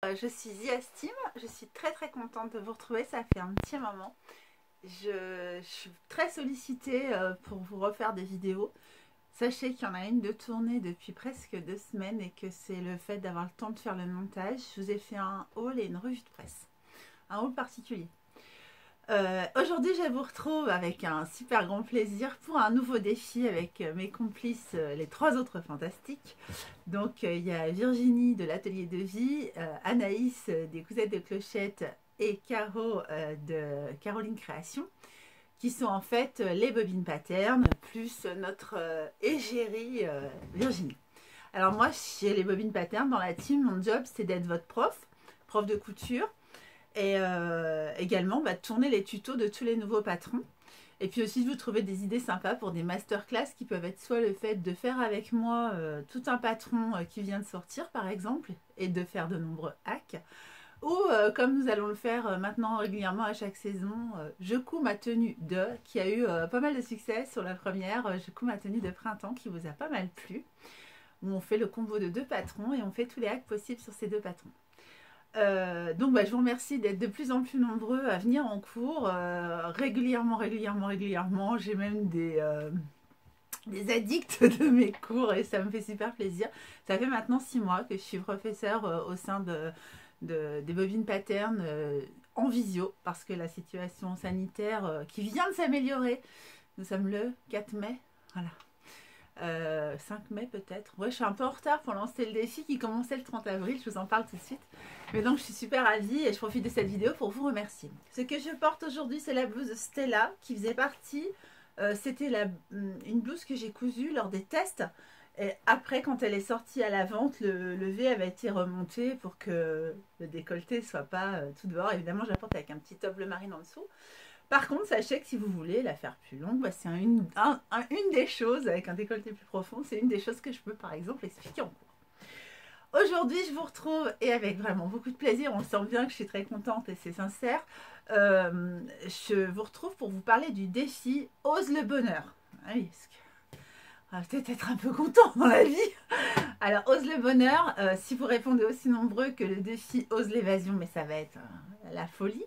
Je suis Ziastim, je suis très contente de vous retrouver, ça fait un petit moment. Je suis très sollicitée pour vous refaire des vidéos. Sachez qu'il y en a une de tournée depuis presque 2 semaines et que c'est le fait d'avoir le temps de faire le montage. Je vous ai fait un haul et une revue de presse, un haul particulier. Aujourd'hui, je vous retrouve avec un super grand plaisir pour un nouveau défi avec mes complices, les 3 autres fantastiques. Donc, il y a Virginie de l'Atelier de Vie, Anaïs des Cousettes de Clochette et Caro de Caroline Création, qui sont en fait les bobines patterns, plus notre égérie Virginie. Alors moi, chez les bobines patterns, dans la team, mon job, c'est d'être votre prof de couture, et également tourner les tutos de tous les nouveaux patrons. Et puis aussi de vous trouver des idées sympas pour des masterclass qui peuvent être soit le fait de faire avec moi tout un patron qui vient de sortir par exemple, et de faire de nombreux hacks, ou comme nous allons le faire maintenant régulièrement à chaque saison, je couds ma tenue de, qui a eu pas mal de succès sur la première, je couds ma tenue de printemps qui vous a pas mal plu, où on fait le combo de 2 patrons et on fait tous les hacks possibles sur ces 2 patrons. Donc je vous remercie d'être de plus en plus nombreux à venir en cours régulièrement. J'ai même des addicts de mes cours et ça me fait super plaisir. Ça fait maintenant 6 mois que je suis professeure au sein des bobines patterns en visio, parce que la situation sanitaire qui vient de s'améliorer, nous sommes le 4 mai, voilà. 5 mai peut-être. Ouais, je suis un peu en retard pour lancer le défi qui commençait le 30 avril, je vous en parle tout de suite. Mais donc je suis super ravie et je profite de cette vidéo pour vous remercier. Ce que je porte aujourd'hui, c'est la blouse Stella qui faisait partie, c'était une blouse que j'ai cousue lors des tests. Et après, quand elle est sortie à la vente, le V avait été remonté pour que le décolleté soit pas tout dehors. Évidemment, je la porte avec un petit top bleu marine en dessous. Par contre, sachez que si vous voulez la faire plus longue, c'est une des choses, avec un décolleté plus profond, c'est une des choses que je peux par exemple expliquer en cours. Aujourd'hui, je vous retrouve, et avec vraiment beaucoup de plaisir, on sent bien que je suis très contente et c'est sincère, je vous retrouve pour vous parler du défi Ose le bonheur. Ah oui, parce que on va peut-être être un peu content dans la vie. Alors, Ose le bonheur, si vous répondez aussi nombreux que le défi Ose l'évasion, mais ça va être la folie.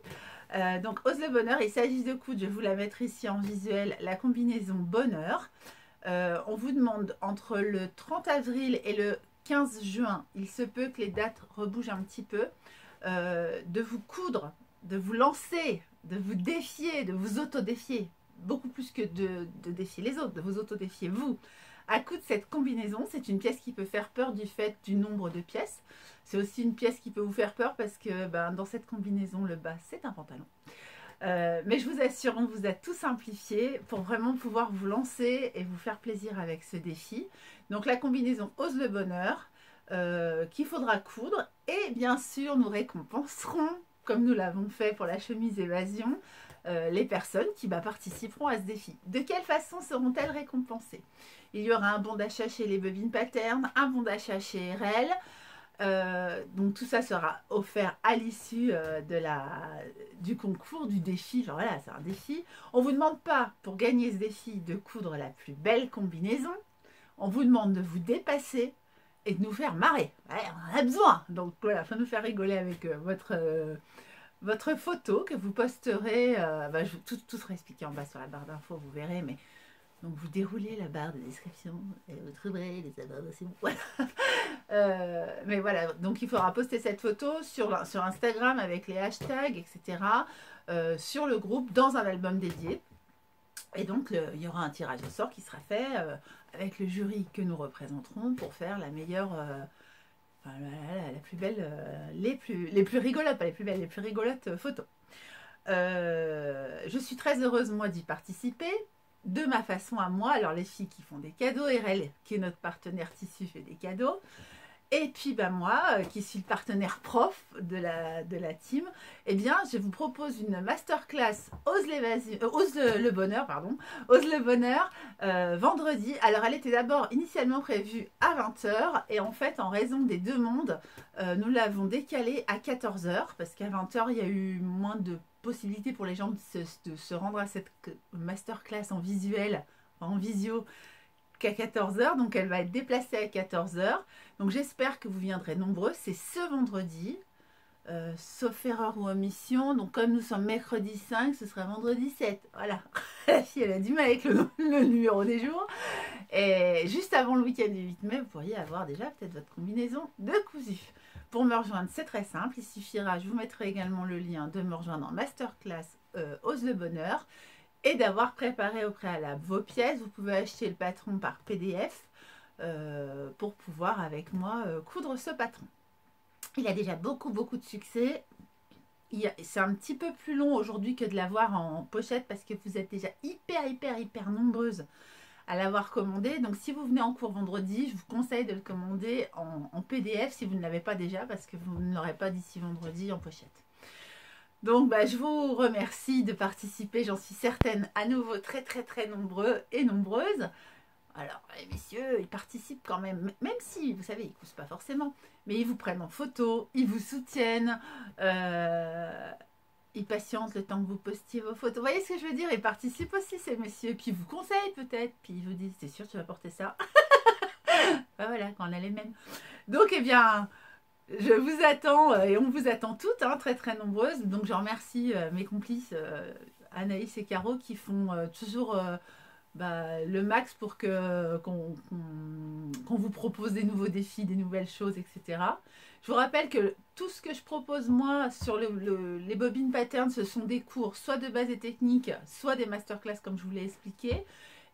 Donc Ose le bonheur, il s'agit de coudre, je vais vous la mettre ici en visuel, la combinaison bonheur. On vous demande entre le 30 avril et le 15 juin, il se peut que les dates rebougent un petit peu, de vous coudre, de vous lancer, de vous défier, de vous auto-défier, beaucoup plus que de défier les autres, de vous auto-défier vous. À coudre cette combinaison, c'est une pièce qui peut faire peur du fait du nombre de pièces. C'est aussi une pièce qui peut vous faire peur parce que dans cette combinaison, le bas, c'est un pantalon. Mais je vous assure, on vous a tout simplifié pour vraiment pouvoir vous lancer et vous faire plaisir avec ce défi. Donc la combinaison Ose le bonheur, qu'il faudra coudre. Et bien sûr, nous récompenserons, comme nous l'avons fait pour la chemise évasion, les personnes qui participeront à ce défi. De quelle façon seront-elles récompensées? Il y aura un bon d'achat chez les bobines patterns, un bon d'achat chez RL. Donc tout ça sera offert à l'issue du concours, du défi. Genre voilà, c'est un défi. On ne vous demande pas, pour gagner ce défi, de coudre la plus belle combinaison. On vous demande de vous dépasser et de nous faire marrer. Ouais, on en a besoin. Donc voilà, il faut nous faire rigoler avec votre photo que vous posterez. Tout sera expliqué en bas sur la barre d'infos, vous verrez. Mais donc vous déroulez la barre de description et vous trouverez les informations. Voilà. Mais voilà, donc il faudra poster cette photo sur Instagram avec les hashtags, etc. Sur le groupe dans un album dédié. Et donc il y aura un tirage au sort qui sera fait avec le jury que nous représenterons pour faire la meilleure, la plus belle, les plus rigolotes, pas les plus belles, les plus rigolotes photos. Je suis très heureuse moi d'y participer. De ma façon à moi, alors les filles qui font des cadeaux, RL qui est notre partenaire tissu fait des cadeaux, et puis moi qui suis le partenaire prof de la team, eh bien je vous propose une masterclass Ose le bonheur, Ose le bonheur vendredi. Alors elle était d'abord initialement prévue à 20h et en fait en raison des demandes, nous l'avons décalée à 14h parce qu'à 20h il y a eu moins de possibilités pour les gens de se rendre à cette masterclass en visuel, en visio, qu'à 14h, donc elle va être déplacée à 14h. Donc j'espère que vous viendrez nombreux. C'est ce vendredi sauf erreur ou omission. Donc comme nous sommes mercredi 5, ce sera vendredi 7. Voilà. La fille, elle a du mal avec le numéro des jours. Et juste avant le week-end du 8 mai, vous pourriez avoir déjà peut-être votre combinaison de cousu. Pour me rejoindre, c'est très simple. Il suffira, je vous mettrai également le lien de me rejoindre en masterclass Ose le bonheur et d'avoir préparé au préalable vos pièces. Vous pouvez acheter le patron par PDF pour pouvoir avec moi coudre ce patron. Il a déjà beaucoup de succès. C'est un petit peu plus long aujourd'hui que de l'avoir en pochette parce que vous êtes déjà hyper nombreuses à l'avoir commandé. Donc si vous venez en cours vendredi, je vous conseille de le commander en PDF si vous ne l'avez pas déjà parce que vous ne l'aurez pas d'ici vendredi en pochette. Donc je vous remercie de participer, j'en suis certaine, à nouveau très nombreux et nombreuses. Alors les messieurs, ils participent quand même, même si, vous savez, ils ne cousent pas forcément, mais ils vous prennent en photo, ils vous soutiennent, ils patientent le temps que vous postiez vos photos. Vous voyez ce que je veux dire? Ils participent aussi, ces messieurs, puis ils vous conseillent peut-être, puis ils vous disent, c'est sûr, tu vas porter ça. Voilà, quand on a les mêmes. Donc, eh bien, je vous attends, et on vous attend toutes, hein, très nombreuses. Donc, je remercie mes complices, Anaïs et Caro, qui font toujours le max pour qu'on vous propose des nouveaux défis, des nouvelles choses, etc. Je vous rappelle que tout ce que je propose moi sur les bobines patterns, ce sont des cours soit de base et technique, soit des masterclass comme je vous l'ai expliqué.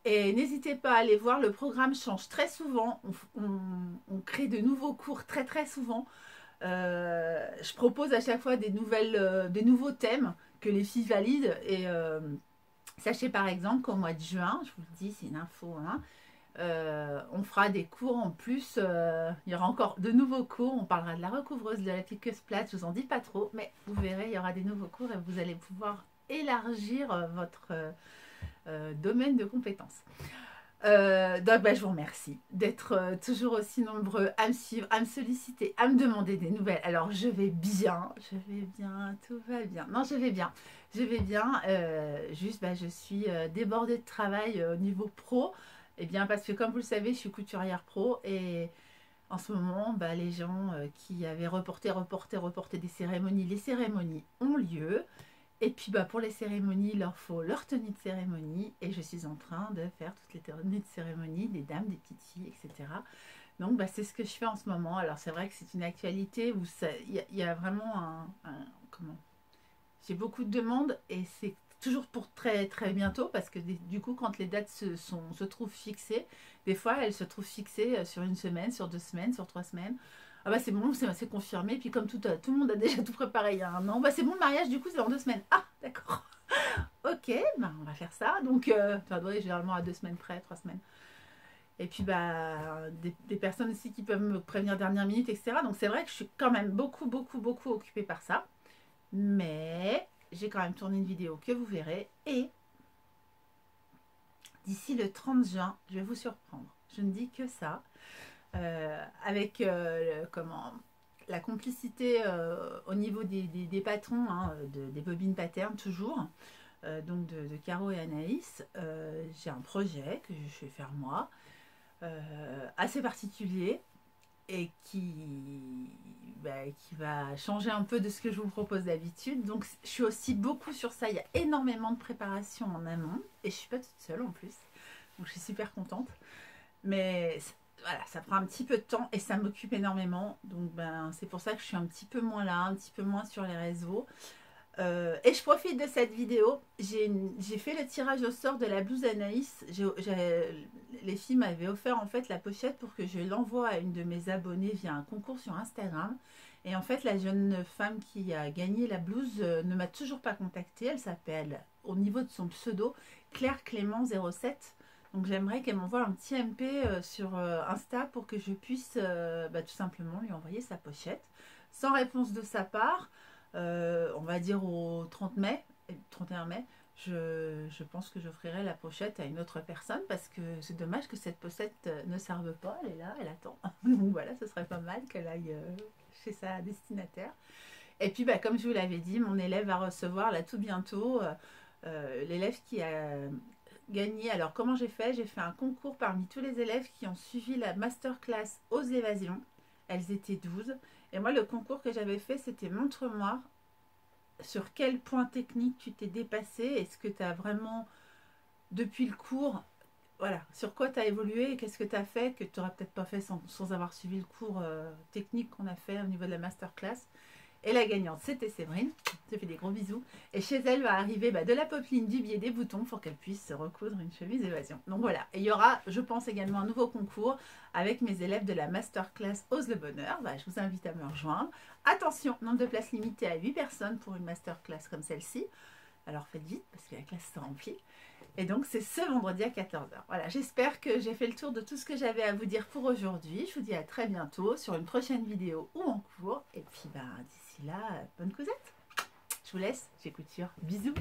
Et n'hésitez pas à aller voir, le programme change très souvent, on crée de nouveaux cours très souvent. Je propose à chaque fois des nouveaux thèmes que les filles valident et sachez par exemple qu'au mois de juin, je vous le dis, c'est une info, hein, on fera des cours en plus, il y aura encore de nouveaux cours, on parlera de la recouvreuse, de la piqueuse plate, je vous en dis pas trop, mais vous verrez, il y aura des nouveaux cours et vous allez pouvoir élargir votre domaine de compétences. Donc je vous remercie d'être toujours aussi nombreux à me suivre, à me solliciter, à me demander des nouvelles. Alors je vais bien, tout va bien. Non, je vais bien. Juste je suis débordée de travail au niveau pro. Eh bien parce que comme vous le savez, je suis couturière pro et en ce moment, les gens qui avaient reporté des cérémonies, les cérémonies ont lieu. Et puis pour les cérémonies, il leur faut leur tenue de cérémonie et je suis en train de faire toutes les tenues de cérémonie des dames, des petites filles, etc. Donc c'est ce que je fais en ce moment. Alors c'est vrai que c'est une actualité où il y a vraiment comment, j'ai beaucoup de demandes et c'est toujours pour très bientôt parce que du coup quand les dates se trouvent fixées, des fois elles se trouvent fixées sur une semaine, sur 2 semaines, sur 3 semaines. Ah c'est bon, c'est confirmé. Puis comme tout le monde a déjà tout préparé il y a un an, c'est bon, le mariage du coup c'est dans 2 semaines. Ah d'accord. Ok, on va faire ça. Donc ça doit être généralement à 2 semaines près, 3 semaines. Et puis des personnes aussi qui peuvent me prévenir dernière minute, etc. Donc c'est vrai que je suis quand même beaucoup occupée par ça. Mais j'ai quand même tourné une vidéo que vous verrez. Et d'ici le 30 juin, je vais vous surprendre. Je ne dis que ça. Avec la complicité au niveau des patrons, hein, des bobines patterns toujours, donc de Caro et Anaïs. J'ai un projet que je vais faire moi, assez particulier et qui va changer un peu de ce que je vous propose d'habitude. Donc je suis aussi beaucoup sur ça, il y a énormément de préparation en amont et je suis pas toute seule en plus, donc je suis super contente. Mais voilà, ça prend un petit peu de temps et ça m'occupe énormément. Donc c'est pour ça que je suis un petit peu moins là, un petit peu moins sur les réseaux. Et je profite de cette vidéo. J'ai fait le tirage au sort de la blouse Anaïs. Les filles m'avaient offert en fait la pochette pour que je l'envoie à une de mes abonnées via un concours sur Instagram. Et en fait, la jeune femme qui a gagné la blouse ne m'a toujours pas contactée. Elle s'appelle, au niveau de son pseudo, Claire Clément 07. Donc j'aimerais qu'elle m'envoie un petit MP sur Insta pour que je puisse tout simplement lui envoyer sa pochette. Sans réponse de sa part, on va dire au 30 mai, 31 mai, je pense que j'offrirai la pochette à une autre personne parce que c'est dommage que cette pochette ne serve pas. Elle est là, elle attend. Donc voilà, ce serait pas mal qu'elle aille chez sa destinataire. Et puis comme je vous l'avais dit, mon élève va recevoir là tout bientôt l'élève qui a gagné. Alors comment j'ai fait? J'ai fait un concours parmi tous les élèves qui ont suivi la masterclass aux évasions. Elles étaient 12 Et moi, le concours que j'avais fait, c'était montre-moi sur quel point technique tu t'es dépassé. Est-ce que tu as vraiment, depuis le cours, voilà, sur quoi tu as évolué et qu'est-ce que tu as fait que tu n'auras peut-être pas fait sans avoir suivi le cours technique qu'on a fait au niveau de la masterclass. Et la gagnante, c'était Séverine. Je te fais des gros bisous. Et chez elle va arriver de la popeline, du biais, des boutons pour qu'elle puisse se recoudre une chemise évasion. Donc voilà. Et il y aura, je pense, également un nouveau concours avec mes élèves de la masterclass Ose le bonheur. Je vous invite à me rejoindre. Attention, nombre de places limitées à 8 personnes pour une masterclass comme celle-ci. Alors faites vite parce que la classe se remplit. Et donc, c'est ce vendredi à 14 h. Voilà, j'espère que j'ai fait le tour de tout ce que j'avais à vous dire pour aujourd'hui. Je vous dis à très bientôt sur une prochaine vidéo ou en cours. Et puis, d'ici là, bonne cousette. Je vous laisse, j'ai couture. Bisous.